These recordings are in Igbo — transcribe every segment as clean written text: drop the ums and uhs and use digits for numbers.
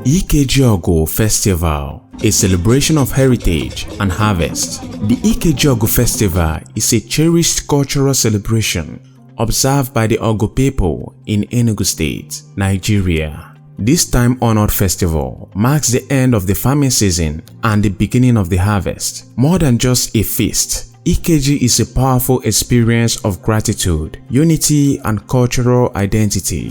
Ikeji-Ogo Festival, a celebration of heritage and harvest. The Ikeji-Ogo Festival is a cherished cultural celebration observed by the Ogo people in Enugu State, Nigeria. This time-honored festival marks the end of the farming season and the beginning of the harvest. More than just a feast, Ikeji is a powerful experience of gratitude, unity, and cultural identity.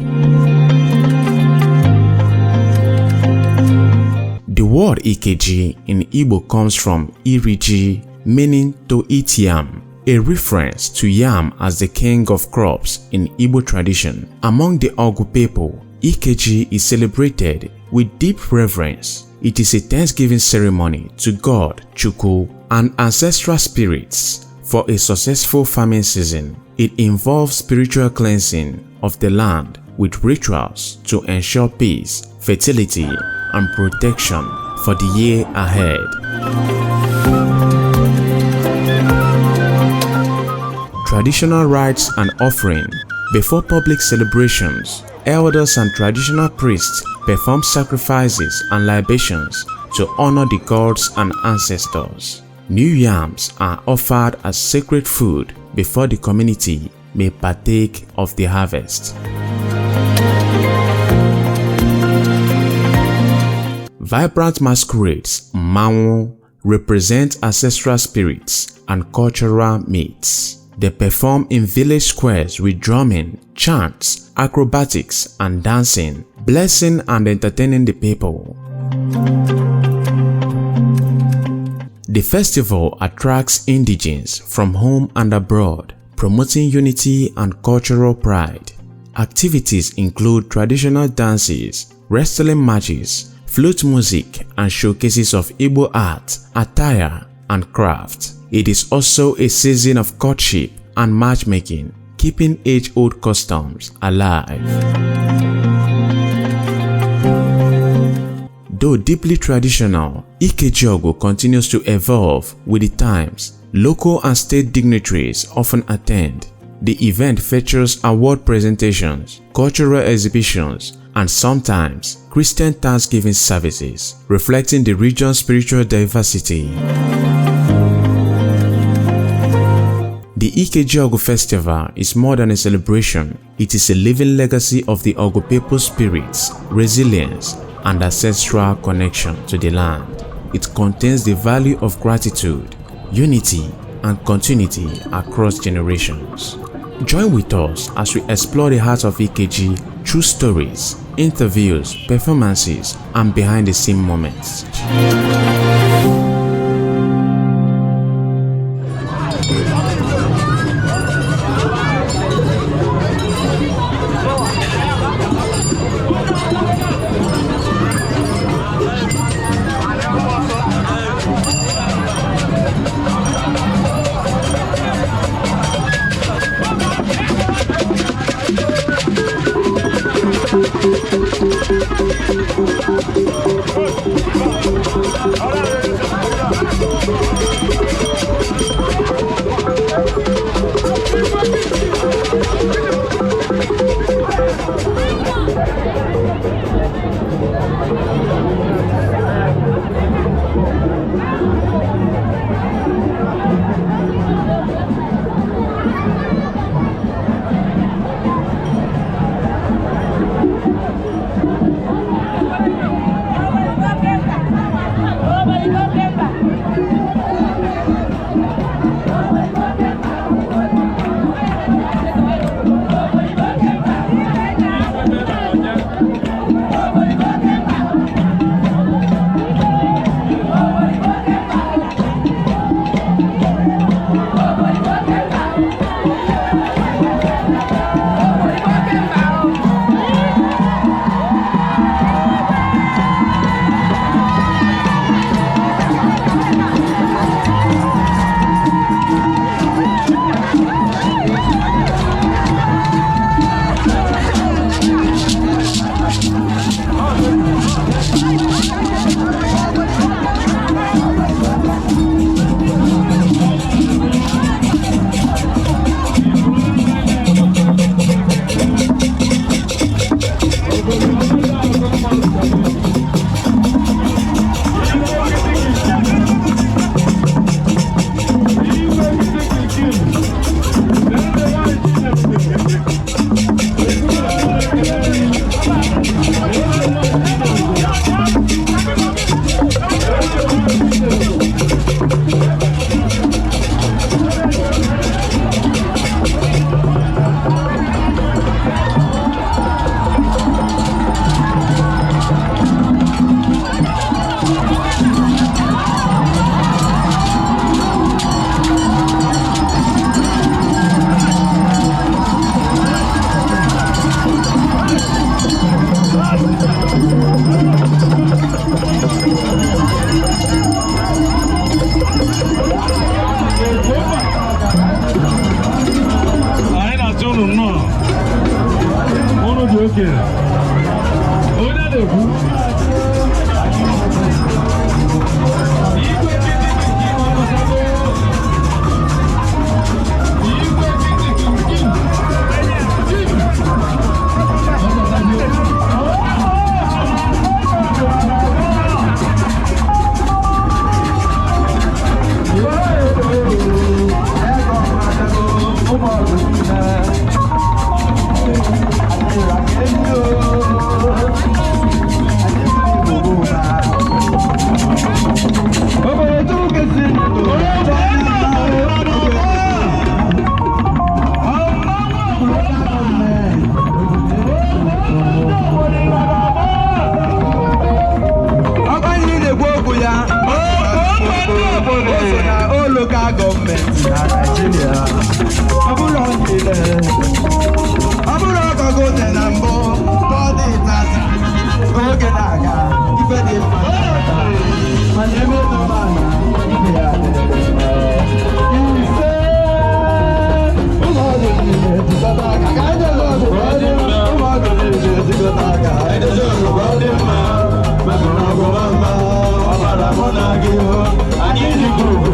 The word Ikeji in Igbo comes from Iriji, meaning to eat yam, a reference to yam as the king of crops in Igbo tradition. Among the Ogo people, Ikeji is celebrated with deep reverence. It is a thanksgiving ceremony to God, Chukwu, and ancestral spirits for a successful farming season. It involves spiritual cleansing of the land with rituals to ensure peace, fertility, and protection for the year ahead. Traditional rites and offering. Before public celebrations, elders and traditional priests perform sacrifices and libations to honor the gods and ancestors. New yams are offered as sacred food before the community may partake of the harvest. Vibrant masquerades, Mmanwu, represent ancestral spirits and cultural myths. They perform in village squares with drumming, chants, acrobatics, and dancing, blessing and entertaining the people. The festival attracts indigenes from home and abroad, promoting unity and cultural pride. Activities include traditional dances, wrestling matches, flute music, and showcases of Igbo art, attire, and craft. It is also a season of courtship and matchmaking, keeping age-old customs alive. Though deeply traditional, Ikeji-Ogo continues to evolve with the times. Local and state dignitaries often attend. The event features award presentations, cultural exhibitions, and sometimes Christian Thanksgiving services, reflecting the region's spiritual diversity. The Ikeji-Ogo Festival is more than a celebration. It is a living legacy of the Ogo people's spirits, resilience, and ancestral connection to the land. It contains the value of gratitude, unity, and continuity across generations. Join with us as we explore the heart of Ikeji through stories, interviews, performances, and behind-the-scenes moments. Ahora Okay. Onye na-ekwu? Local government in Nigeria. Abúlé ọ̀nìlẹ̀, abúlé ọ̀kọ̀gọ̀ tẹ̀ nà mbọ̀, bọ́ọ̀dì ìtàtà, oge na-aga, ife dị mma n'ata, mana ebe nọ n'ala, ibe ya dịrị mma. Ise, ụlọ ọdụ niile jikọta aka, ka anyị jere ọdụ ọ dị mma, ụlọ ọdụ niile jikọta aka, anyị jere ọdụ ọ dị mma, maka na ọgụma mma, ọbara mụ na gị hụ, anyị jikọ ugwu.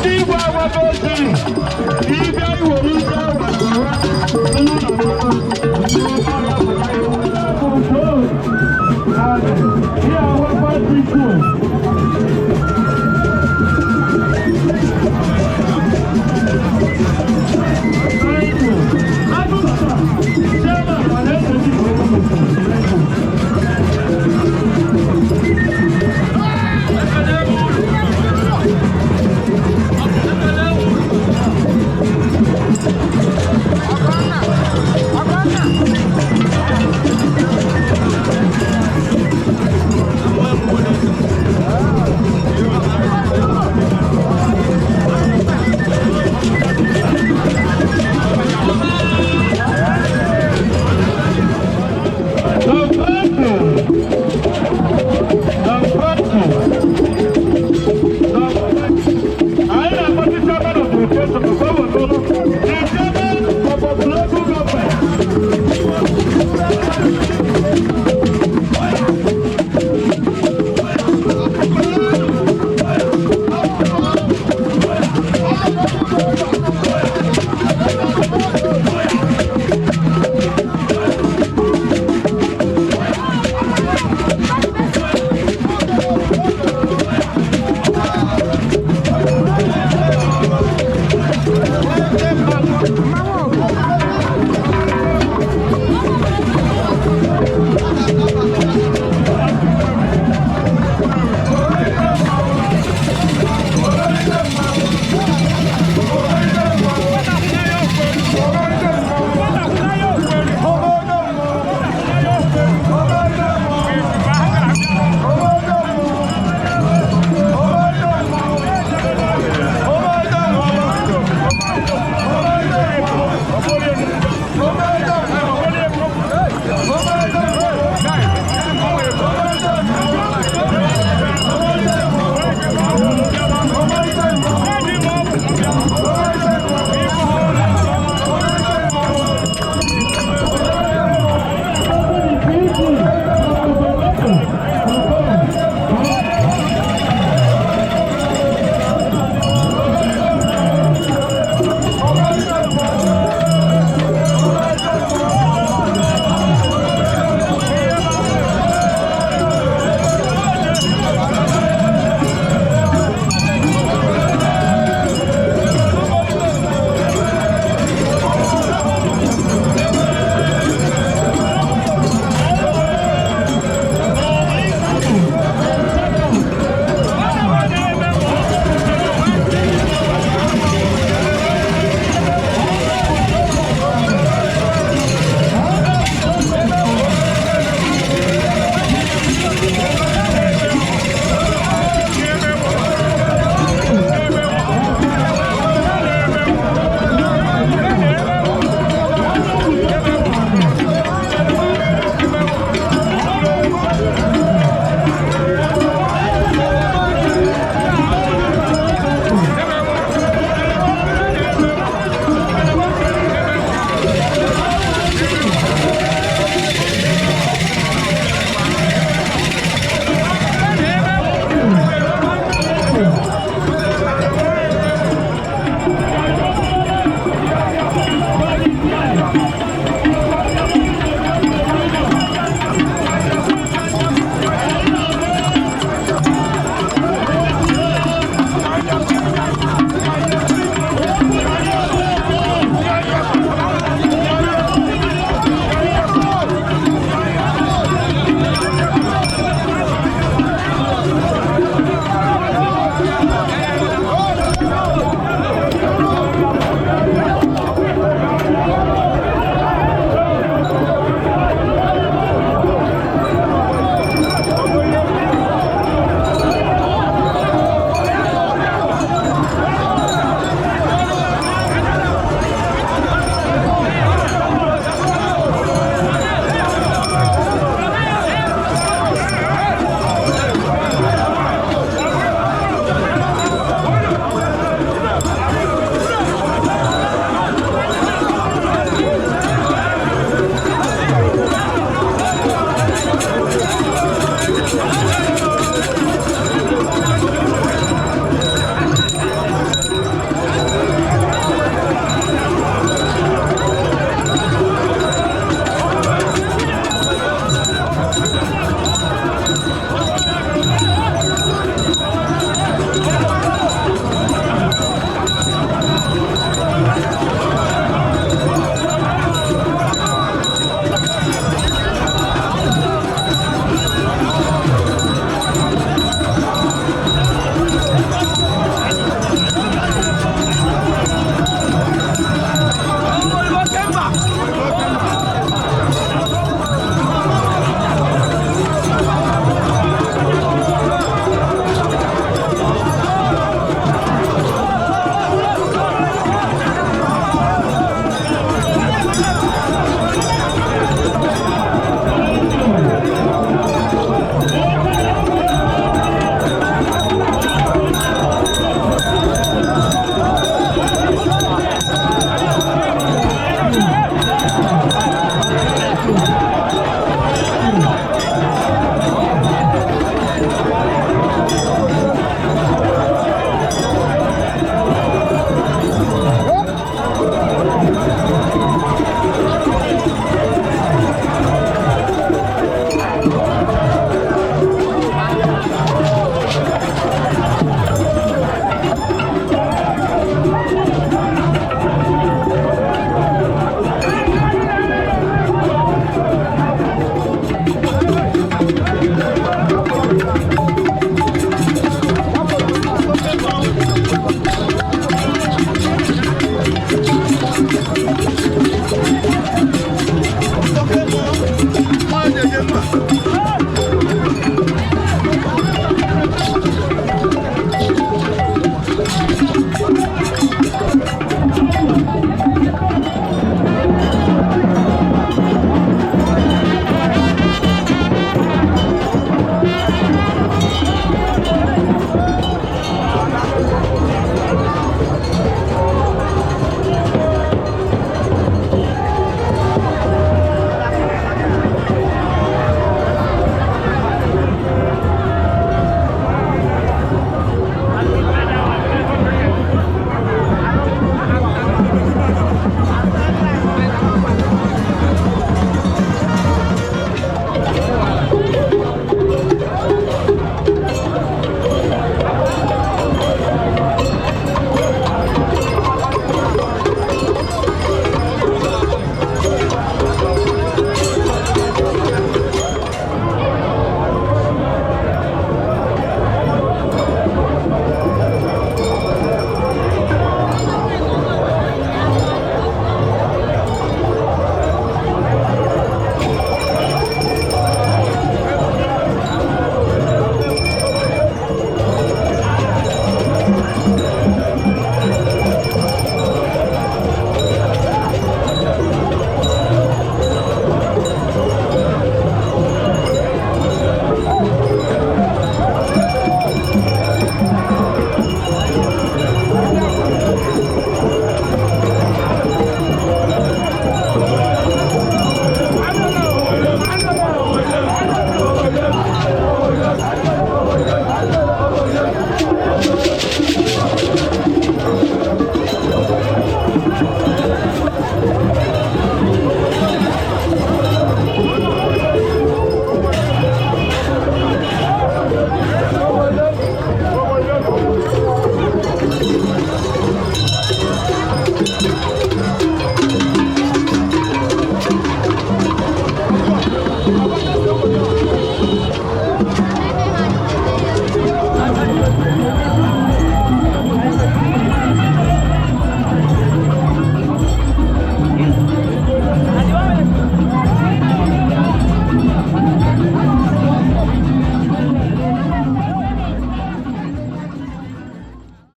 Steve Wawagosi.